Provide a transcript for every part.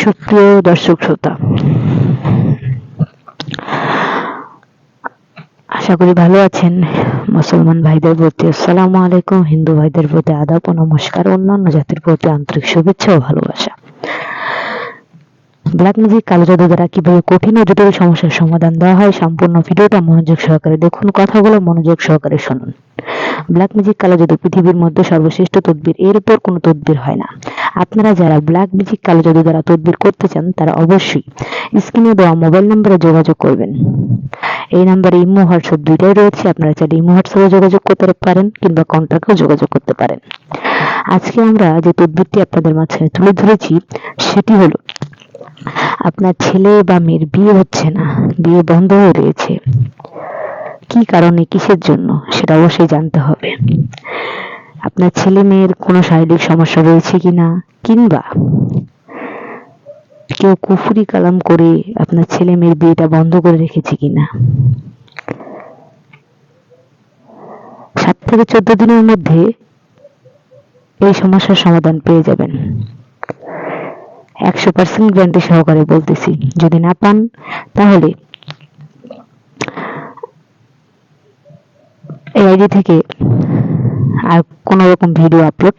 সুপ্রিয় দর্শক শ্রোতা, আশা করি ভালো আছেন। মুসলমান ভাইদের প্রতি আসসালামু আলাইকুম, হিন্দু ভাইদের প্রতি আদাব ও নমস্কার, অন্যান্য জাতির প্রতি আন্তরিক শুভেচ্ছা ও ভালোবাসা। ব্ল্যাক ম্যাজিক কালো জাদু দ্বারা কিভাবে কঠিন ও জটিল সমস্যার সমাধান দেওয়া হয়, সম্পূর্ণ ভিডিওটা মনোযোগ সহকারে দেখুন, কথাগুলো মনোযোগ সহকারে শুনুন। ব্ল্যাক ম্যাজিক কালো জাদু পৃথিবীর মধ্যে সর্বশ্রেষ্ঠ তদবির, এর উপর কোনো তদবির হয় না। আপনারা যারা ব্ল্যাক ম্যাজিক কালো জাদু দ্বারা তদবির করতে চান তারা অবশ্যই স্ক্রিনে দেওয়া মোবাইল নম্বরে যোগাযোগ করবেন। এই নাম্বারে ইমো হোয়াটসঅ্যাপ দুইটাই রয়েছে, আপনারা চাইলে ইমো হোয়াটসঅ্যাপে যোগাযোগ করতে পারেন কিংবা কন্ট্যাক্টেও যোগাযোগ করতে পারেন। আজকে আমরা যে তদবিরটি আপনাদের মাঝখানে তুলে ধরেছি সেটি হলো, আপনার ছেলে বা মেয়ের বিয়ে হচ্ছে না, বিয়ে বন্ধ হয়ে রয়েছে, কি কারণে, কিসের জন্য সেটা অবশ্যই জানতে হবে। আপনার ছেলে মেয়ের কোনো শারীরিক সমস্যা রয়েছে কিনা, কিংবা কেউ কুফরি কালাম করে আপনার ছেলে মেয়ের বিয়েটা বন্ধ করে রেখেছে কিনা। 7 থেকে 14 দিনের মধ্যে এই সমস্যার সমাধান পেয়ে যাবেন। 100% গ্যারান্টি সহকারে বলতেছি। যদি না পান তাহলে এই আইডি থেকে আর কোনো রকম ভিডিও আপলোড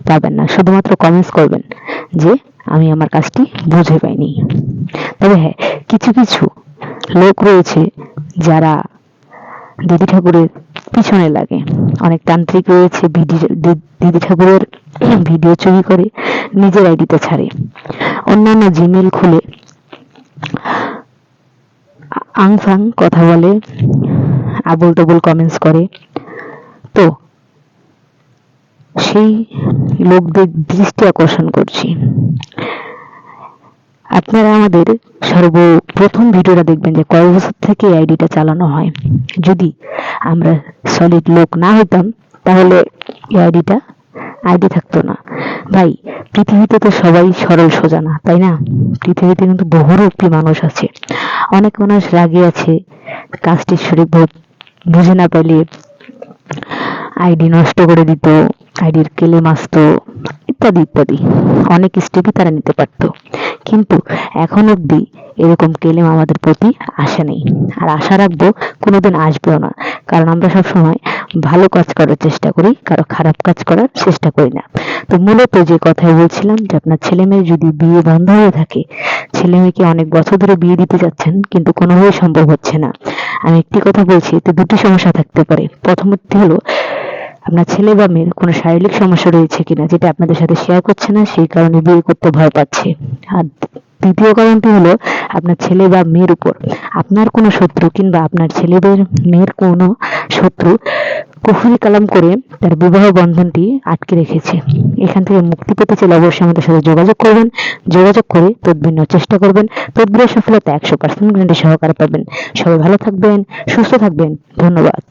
পাবেন না, শুধুমাত্র কমেন্টস করবেন যে আমি আমার কাজটি বুঝে পাইনি। তবে হ্যাঁ, কিছু কিছু লোক রয়েছে যারা দিদি ঠাকুরের পিছনে লাগে। অনেক তান্ত্রিক রয়েছে দিদি ঠাকুরের ভিডিও চুরি করে নিজের আইডিতে ছাড়ে, অন্যান্য জিমেল খুলে আংফাং কথা বলে, আবল তবল কমেন্টস করে। তো সেই লোকদের দৃষ্টি আকর্ষণ করছি, আপনারা আমাদের সর্বপ্রথম ভিডিওটা দেখবেন যে কয়েক বছর থেকে আইডিটা চালানো হয়। যদি আমরা সলিড লোক না হইতাম তাহলে এই আইডি থাকতো না। ভাই, পৃথিবীতে তো সবাই সরল সোজা না, তাই না? পৃথিবীতে কিন্তু বহুরূপী মানুষ আছে। অনেক মানুষ রাগে আছে, কাজটি সঠিক বুঝে না পাইলে আইডি নষ্ট করে দিত, আইডির ক্লেম আসতো, ইত্যাদি ইত্যাদি অনেক স্টেপই তারা নিতে পারত, কিন্তু এখন অব্দি এরকম ক্লেম আমাদের প্রতি আসে নেই, আর আশা রাখবো কোনোদিন আসবেও না। কারণ আমরা সবসময় ভালো কাজ করার চেষ্টা করি, কারো খারাপ কাজ করার চেষ্টা করি না। তো মূলত যে কথাই বলছিলাম, যে আপনার ছেলে মেয়ের যদি বিয়ে বন্ধ হয়ে থাকে, ছেলে মেয়েকে অনেক বছর ধরে বিয়ে দিতে যাচ্ছেন কিন্তু কোনোভাবে সম্ভব হচ্ছে না, আমি একটি কথা বলছি, এতে দুটি সমস্যা থাকতে পারে। প্রথমটি হলো আপনার ছেলে বা মেয়ের কোনো শারীরিক সমস্যা রয়েছে কিনা, যেটা আপনাদের সাথে শেয়ার করছে না, সেই কারণে বিয়ে করতে ভয় পাচ্ছে। আর দ্বিতীয় কারণটি হলো আপনার ছেলে বা মেয়ের উপর আপনার কোনো শত্রু কিংবা আপনার ছেলেদের মেয়ের কোনো শত্রু কুফরি কালাম করে তার বিবাহ বন্ধনটি আটকে রেখেছে। এখান থেকে মুক্তি পেতে চাইলে অবশ্যই আমাদের সাথে যোগাযোগ করবেন, যোগাযোগ করে তদবির নেওয়ার চেষ্টা করবেন। তদবিরের সফলতা 100% গ্যারান্টি সহকারে পাবেন। সবাই ভালো থাকবেন, সুস্থ থাকবেন, ধন্যবাদ।